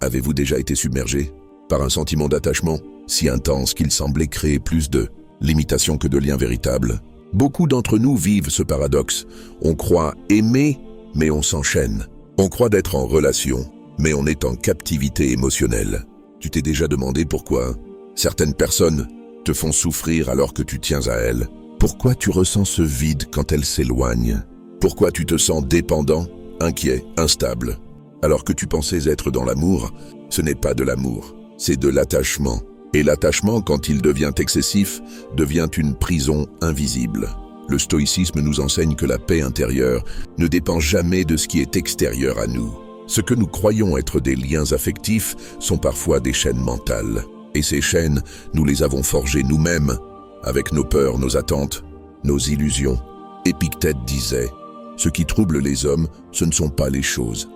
Avez-vous déjà été submergé par un sentiment d'attachement si intense qu'il semblait créer plus de limitation que de liens véritables? Beaucoup d'entre nous vivent ce paradoxe. On croit aimer, mais on s'enchaîne. On croit d'être en relation, mais on est en captivité émotionnelle. Tu t'es déjà demandé pourquoi certaines personnes te font souffrir alors que tu tiens à elles? Pourquoi tu ressens ce vide quand elles s'éloignent? Pourquoi tu te sens dépendant, inquiet, instable? Alors que tu pensais être dans l'amour, ce n'est pas de l'amour, c'est de l'attachement. Et l'attachement, quand il devient excessif, devient une prison invisible. Le stoïcisme nous enseigne que la paix intérieure ne dépend jamais de ce qui est extérieur à nous. Ce que nous croyons être des liens affectifs sont parfois des chaînes mentales. Et ces chaînes, nous les avons forgées nous-mêmes, avec nos peurs, nos attentes, nos illusions. Épictète disait « Ce qui trouble les hommes, ce ne sont pas les choses,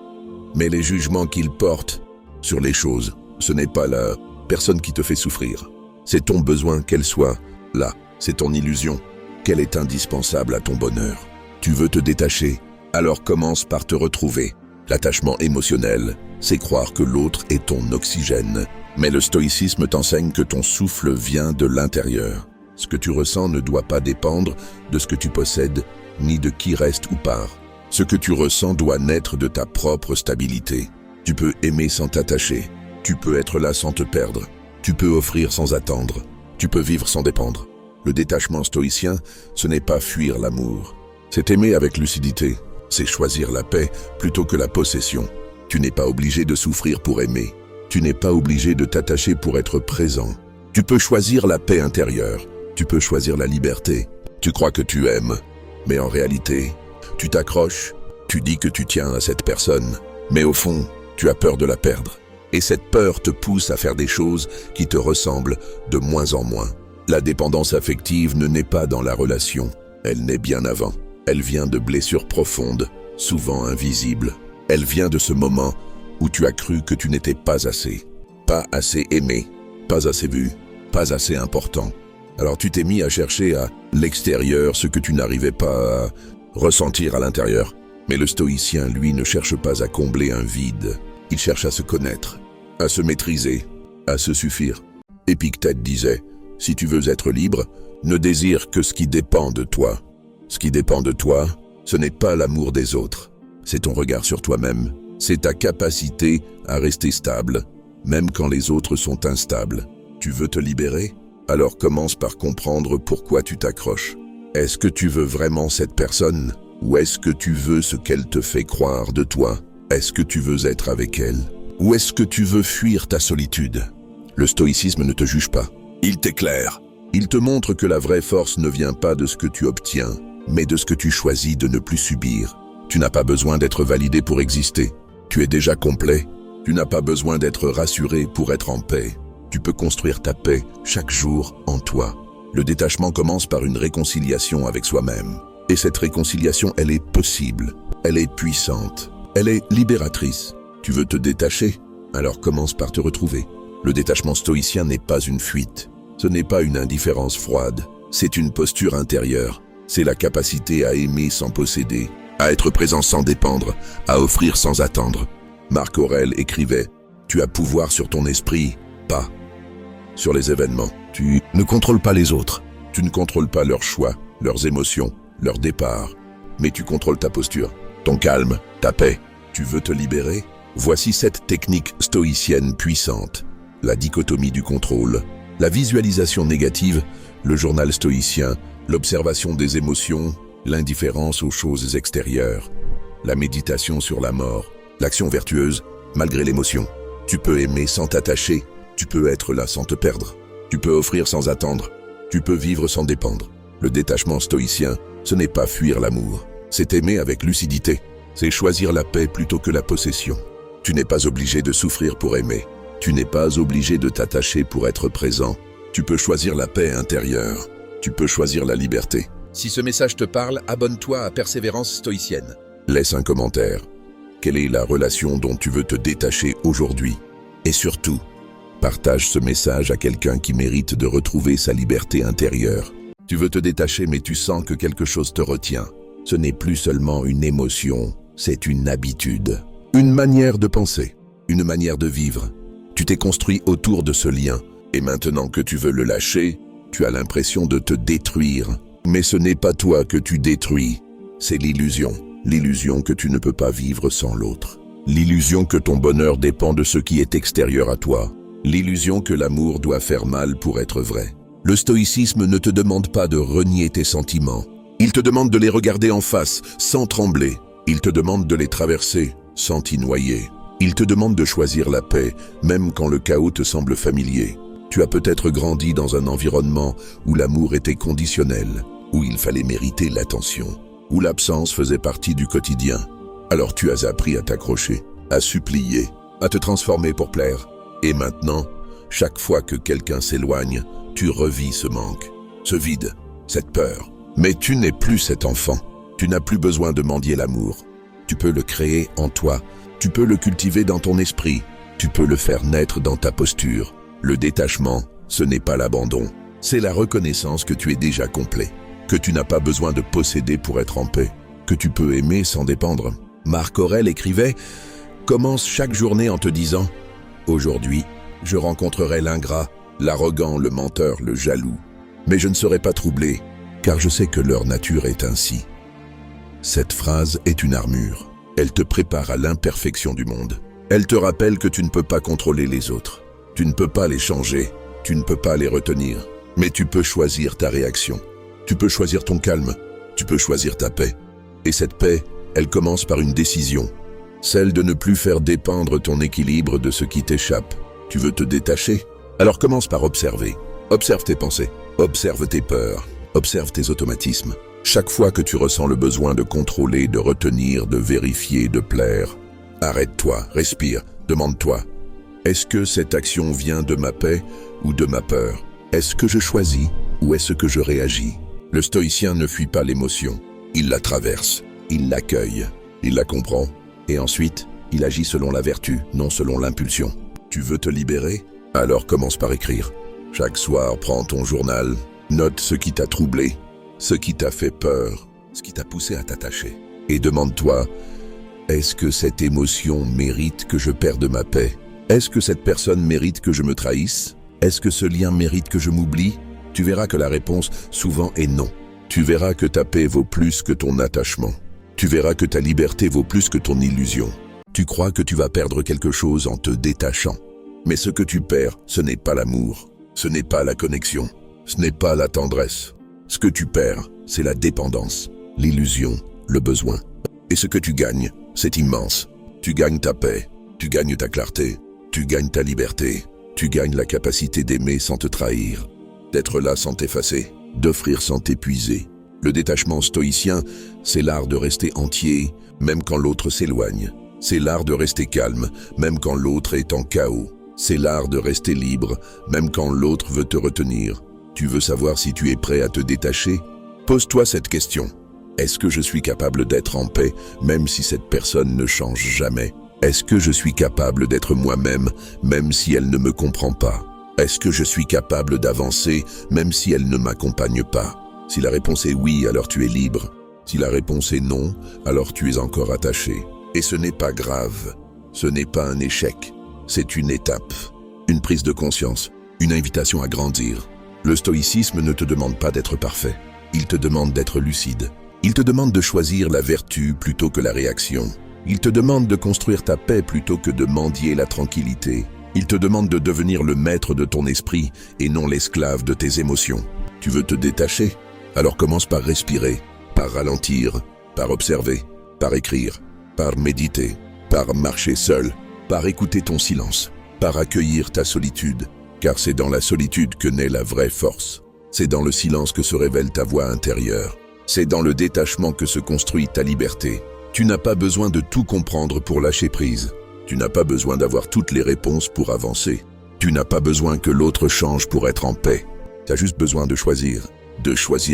mais les jugements qu'ils portent sur les choses. Ce n'est pas la personne qui te fait souffrir. C'est ton besoin qu'elle soit là. C'est ton illusion qu'elle est indispensable à ton bonheur. Tu veux te détacher, alors commence par te retrouver. L'attachement émotionnel, c'est croire que l'autre est ton oxygène. Mais le stoïcisme t'enseigne que ton souffle vient de l'intérieur. Ce que tu ressens ne doit pas dépendre de ce que tu possèdes, ni de qui reste ou part. Ce que tu ressens doit naître de ta propre stabilité. Tu peux aimer sans t'attacher. Tu peux être là sans te perdre. Tu peux offrir sans attendre. Tu peux vivre sans dépendre. Le détachement stoïcien, ce n'est pas fuir l'amour. C'est aimer avec lucidité. C'est choisir la paix plutôt que la possession. Tu n'es pas obligé de souffrir pour aimer. Tu n'es pas obligé de t'attacher pour être présent. Tu peux choisir la paix intérieure. Tu peux choisir la liberté. Tu crois que tu aimes, mais en réalité, tu t'accroches. Tu dis que tu tiens à cette personne, mais au fond, tu as peur de la perdre. Et cette peur te pousse à faire des choses qui te ressemblent de moins en moins. La dépendance affective ne naît pas dans la relation. Elle naît bien avant. Elle vient de blessures profondes, souvent invisibles. Elle vient de ce moment où tu as cru que tu n'étais pas assez aimé, pas assez vu, pas assez important. Alors tu t'es mis à chercher à l'extérieur ce que tu n'arrivais pas à ressentir à l'intérieur. Mais le stoïcien, lui, ne cherche pas à combler un vide. Il cherche à se connaître, à se maîtriser, à se suffire. Épictète disait, « Si tu veux être libre, ne désire que ce qui dépend de toi. Ce qui dépend de toi, ce n'est pas l'amour des autres. C'est ton regard sur toi-même. C'est ta capacité à rester stable, même quand les autres sont instables. Tu veux te libérer? Alors commence par comprendre pourquoi tu t'accroches. Est-ce que tu veux vraiment cette personne? Ou est-ce que tu veux ce qu'elle te fait croire de toi? Est-ce que tu veux être avec elle? Ou est-ce que tu veux fuir ta solitude? Le stoïcisme ne te juge pas. Il t'éclaire. Il te montre que la vraie force ne vient pas de ce que tu obtiens, mais de ce que tu choisis de ne plus subir. Tu n'as pas besoin d'être validé pour exister. Tu es déjà complet. Tu n'as pas besoin d'être rassuré pour être en paix. Tu peux construire ta paix chaque jour en toi. Le détachement commence par une réconciliation avec soi-même. Et cette réconciliation, elle est possible. Elle est puissante. Elle est libératrice. Tu veux te détacher? Alors commence par te retrouver. Le détachement stoïcien n'est pas une fuite. Ce n'est pas une indifférence froide. C'est une posture intérieure. C'est la capacité à aimer sans posséder, à être présent sans dépendre, à offrir sans attendre. Marc Aurèle écrivait « Tu as pouvoir sur ton esprit, pas sur les événements. Tu ne contrôles pas les autres. Tu ne contrôles pas leurs choix, leurs émotions, leur départ. Mais tu contrôles ta posture, ton calme, ta paix. Tu veux te libérer? Voici cette technique stoïcienne puissante. La dichotomie du contrôle, la visualisation négative, le journal stoïcien, l'observation des émotions, l'indifférence aux choses extérieures, la méditation sur la mort, l'action vertueuse, malgré l'émotion. Tu peux aimer sans t'attacher, tu peux être là sans te perdre, tu peux offrir sans attendre, tu peux vivre sans dépendre. Le détachement stoïcien, ce n'est pas fuir l'amour, c'est aimer avec lucidité, c'est choisir la paix plutôt que la possession. Tu n'es pas obligé de souffrir pour aimer, tu n'es pas obligé de t'attacher pour être présent. Tu peux choisir la paix intérieure, tu peux choisir la liberté. Si ce message te parle, abonne-toi à Persévérance Stoïcienne. Laisse un commentaire. Quelle est la relation dont tu veux te détacher aujourd'hui? Et surtout, partage ce message à quelqu'un qui mérite de retrouver sa liberté intérieure. Tu veux te détacher mais tu sens que quelque chose te retient. Ce n'est plus seulement une émotion, c'est une habitude, une manière de penser. une manière de vivre. Tu t'es construit autour de ce lien, et maintenant que tu veux le lâcher, tu as l'impression de te détruire. Mais ce n'est pas toi que tu détruis, c'est l'illusion. L'illusion que tu ne peux pas vivre sans l'autre. L'illusion que ton bonheur dépend de ce qui est extérieur à toi. L'illusion que l'amour doit faire mal pour être vrai. Le stoïcisme ne te demande pas de renier tes sentiments. Il te demande de les regarder en face, sans trembler. Il te demande de les traverser, sans t'y noyer. Il te demande de choisir la paix, même quand le chaos te semble familier. Tu as peut-être grandi dans un environnement où l'amour était conditionnel, où il fallait mériter l'attention, où l'absence faisait partie du quotidien. Alors tu as appris à t'accrocher, à supplier, à te transformer pour plaire. Et maintenant, chaque fois que quelqu'un s'éloigne, tu revis ce manque, ce vide, cette peur. Mais tu n'es plus cet enfant. Tu n'as plus besoin de mendier l'amour. Tu peux le créer en toi. Tu peux le cultiver dans ton esprit. Tu peux le faire naître dans ta posture. Le détachement, ce n'est pas l'abandon. C'est la reconnaissance que tu es déjà complet. Que tu n'as pas besoin de posséder pour être en paix. Que tu peux aimer sans dépendre. Marc Aurèle écrivait « Commence chaque journée en te disant « Aujourd'hui, je rencontrerai l'ingrat, l'arrogant, le menteur, le jaloux. Mais je ne serai pas troublé, car je sais que leur nature est ainsi. » Cette phrase est une armure. Elle te prépare à l'imperfection du monde. Elle te rappelle que tu ne peux pas contrôler les autres. Tu ne peux pas les changer. Tu ne peux pas les retenir. Mais tu peux choisir ta réaction. Tu peux choisir ton calme. Tu peux choisir ta paix. Et cette paix, elle commence par une décision. Celle de ne plus faire dépendre ton équilibre de ce qui t'échappe. Tu veux te détacher? Alors commence par observer. Observe tes pensées. Observe tes peurs. Observe tes automatismes. Chaque fois que tu ressens le besoin de contrôler, de retenir, de vérifier, de plaire, arrête-toi, respire, demande-toi. Est-ce que cette action vient de ma paix ou de ma peur? Est-ce que je choisis ou est-ce que je réagis? Le stoïcien ne fuit pas l'émotion. Il la traverse, il l'accueille, il la comprend et ensuite, il agit selon la vertu, non selon l'impulsion. Tu veux te libérer? Alors commence par écrire. Chaque soir, prends ton journal, note ce qui t'a troublé, ce qui t'a fait peur, ce qui t'a poussé à t'attacher. Et demande-toi, est-ce que cette émotion mérite que je perde ma paix? Est-ce que cette personne mérite que je me trahisse? Est-ce que ce lien mérite que je m'oublie? Tu verras que la réponse souvent est non. Tu verras que ta paix vaut plus que ton attachement. Tu verras que ta liberté vaut plus que ton illusion. Tu crois que tu vas perdre quelque chose en te détachant. Mais ce que tu perds, ce n'est pas l'amour, ce n'est pas la connexion, ce n'est pas la tendresse. Ce que tu perds, c'est la dépendance, l'illusion, le besoin. Et ce que tu gagnes, c'est immense. Tu gagnes ta paix, tu gagnes ta clarté, tu gagnes ta liberté, tu gagnes la capacité d'aimer sans te trahir, d'être là sans t'effacer, d'offrir sans t'épuiser. Le détachement stoïcien, c'est l'art de rester entier, même quand l'autre s'éloigne. C'est l'art de rester calme, même quand l'autre est en chaos. C'est l'art de rester libre, même quand l'autre veut te retenir. Tu veux savoir si tu es prêt à te détacher? Pose-toi cette question. Est-ce que je suis capable d'être en paix, même si cette personne ne change jamais? Est-ce que je suis capable d'être moi-même, même si elle ne me comprend pas? Est-ce que je suis capable d'avancer, même si elle ne m'accompagne pas? Si la réponse est oui, alors tu es libre. Si la réponse est non, alors tu es encore attaché. Et ce n'est pas grave. Ce n'est pas un échec. C'est une étape, une prise de conscience, une invitation à grandir. Le stoïcisme ne te demande pas d'être parfait. Il te demande d'être lucide. Il te demande de choisir la vertu plutôt que la réaction. Il te demande de construire ta paix plutôt que de mendier la tranquillité. Il te demande de devenir le maître de ton esprit et non l'esclave de tes émotions. Tu veux te détacher? Alors commence par respirer, par ralentir, par observer, par écrire, par méditer, par marcher seul, par écouter ton silence, par accueillir ta solitude, car c'est dans la solitude que naît la vraie force. C'est dans le silence que se révèle ta voix intérieure. C'est dans le détachement que se construit ta liberté. Tu n'as pas besoin de tout comprendre pour lâcher prise. Tu n'as pas besoin d'avoir toutes les réponses pour avancer. Tu n'as pas besoin que l'autre change pour être en paix. Tu as juste besoin de choisir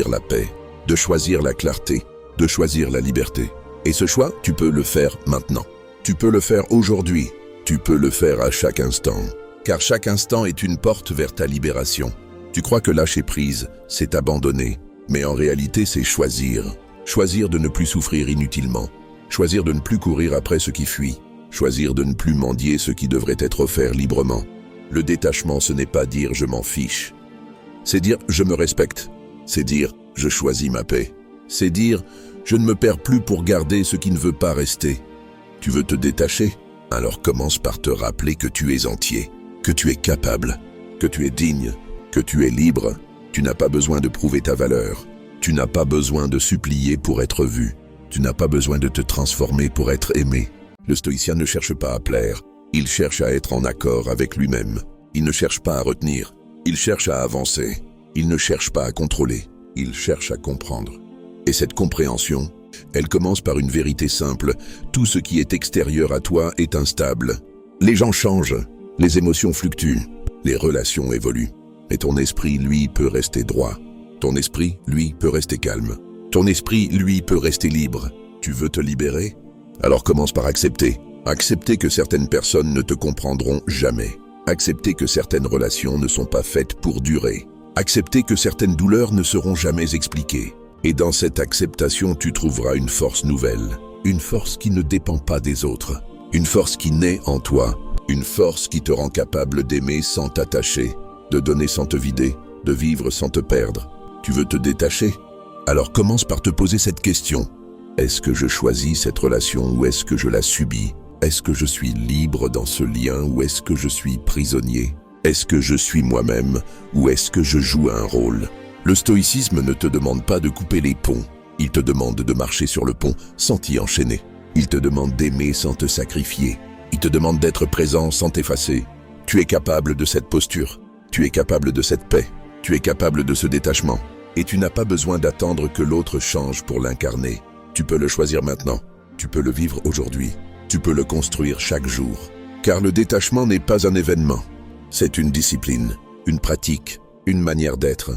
la paix, de choisir la clarté, de choisir la liberté. Et ce choix, tu peux le faire maintenant. Tu peux le faire aujourd'hui. Tu peux le faire à chaque instant. Car chaque instant est une porte vers ta libération. Tu crois que lâcher prise, c'est abandonner. Mais en réalité, c'est choisir. Choisir de ne plus souffrir inutilement. Choisir de ne plus courir après ce qui fuit. Choisir de ne plus mendier ce qui devrait être offert librement. Le détachement, ce n'est pas dire « je m'en fiche ». C'est dire « je me respecte ». C'est dire « je choisis ma paix ». C'est dire « je ne me perds plus pour garder ce qui ne veut pas rester ». Tu veux te détacher? Alors commence par te rappeler que tu es entier, que tu es capable, que tu es digne, que tu es libre. Tu n'as pas besoin de prouver ta valeur. Tu n'as pas besoin de supplier pour être vu. Tu n'as pas besoin de te transformer pour être aimé. Le stoïcien ne cherche pas à plaire. Il cherche à être en accord avec lui-même. Il ne cherche pas à retenir. Il cherche à avancer. Il ne cherche pas à contrôler. Il cherche à comprendre. Et cette compréhension, elle commence par une vérité simple. Tout ce qui est extérieur à toi est instable. Les gens changent. Les émotions fluctuent. Les relations évoluent. Mais ton esprit, lui, peut rester droit. Ton esprit, lui, peut rester calme. Ton esprit, lui, peut rester libre. Tu veux te libérer? Alors commence par accepter. Accepter que certaines personnes ne te comprendront jamais. Accepter que certaines relations ne sont pas faites pour durer. Accepter que certaines douleurs ne seront jamais expliquées. Et dans cette acceptation, tu trouveras une force nouvelle. Une force qui ne dépend pas des autres. Une force qui naît en toi. Une force qui te rend capable d'aimer sans t'attacher, de donner sans te vider, de vivre sans te perdre. Tu veux te détacher? Alors commence par te poser cette question. Est-ce que je choisis cette relation ou est-ce que je la subis? Est-ce que je suis libre dans ce lien ou est-ce que je suis prisonnier? Est-ce que je suis moi-même ou est-ce que je joue un rôle? Le stoïcisme ne te demande pas de couper les ponts. Il te demande de marcher sur le pont sans t'y enchaîner. Il te demande d'aimer sans te sacrifier. Il te demande d'être présent sans t'effacer. Tu es capable de cette posture. Tu es capable de cette paix. Tu es capable de ce détachement. Et tu n'as pas besoin d'attendre que l'autre change pour l'incarner. Tu peux le choisir maintenant. Tu peux le vivre aujourd'hui. Tu peux le construire chaque jour. Car le détachement n'est pas un événement. C'est une discipline, une pratique, une manière d'être.